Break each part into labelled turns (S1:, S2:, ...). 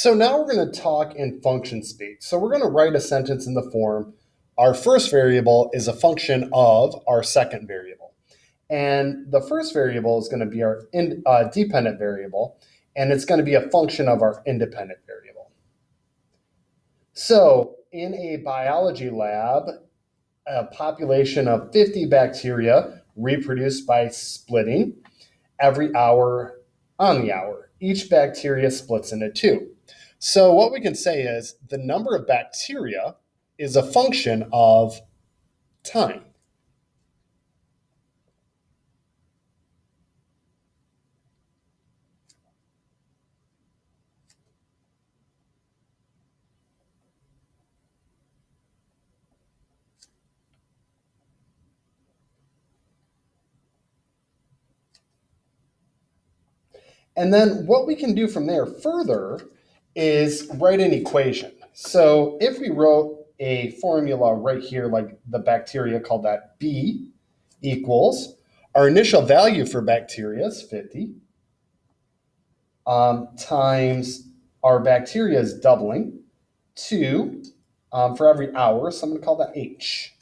S1: So now we're going to talk in function speak. So we're going to write a sentence in the form, our first variable is a function of our second variable. And the first variable is going to be our dependent variable, and it's going to be a function of our independent variable. So in a biology lab, a population of 50 bacteria reproduce by splitting every hour on the hour. Each bacteria splits into two. So what we can say is the number of bacteria is a function of time. And then what we can do from there further is write an equation. So if we wrote a formula right here, like the bacteria, called that B equals our initial value for bacteria is 50 times our bacteria is doubling 2 for every hour. So I'm going to call that H.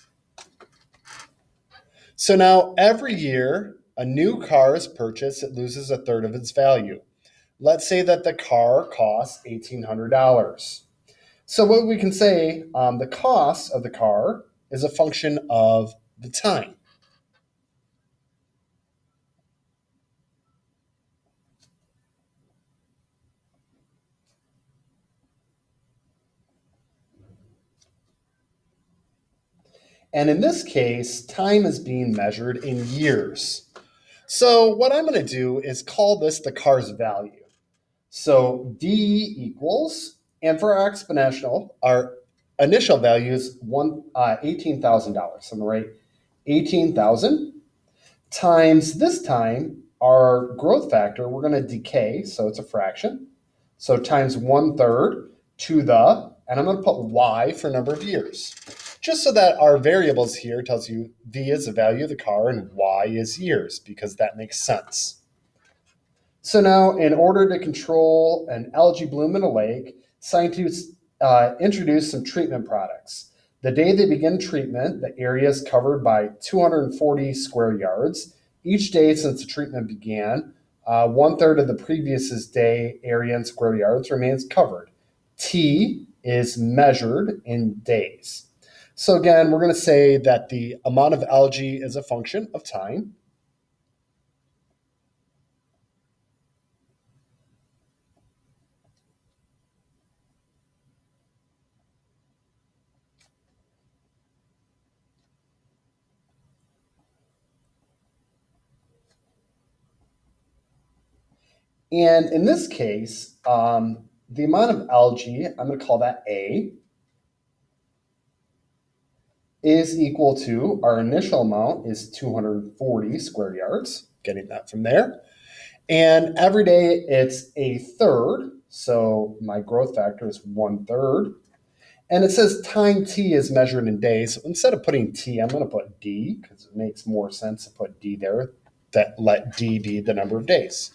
S1: So now every year a new car is purchased, it loses a third of its value. Let's say that the car costs $1,800. So what we can say, the cost of the car is a function of the time. And in this case, time is being measured in years. So what I'm going to do is call this the car's value. So D equals, and for our exponential, our initial value is $18,000. So I'm going to write 18,000 times this time, our growth factor, we're going to decay, so it's a fraction. So times 1/3 to the, and I'm going to put y for number of years. Just so that our variables here tells you v is the value of the car and y is years, because that makes sense. So now, in order to control an algae bloom in a lake, scientists introduced some treatment products. The day they begin treatment, the area is covered by 240 square yards. Each day since the treatment began, 1/3 of the previous day area in square yards remains covered. T is measured in days. So again, we're going to say that the amount of algae is a function of time. And in this case, the amount of algae, I'm going to call that A, is equal to our initial amount is 240 square yards, getting that from there. And every day it's a third. So my growth factor is 1/3. And it says time T is measured in days. So instead of putting T, I'm going to put D because it makes more sense to put D there, that let D be the number of days.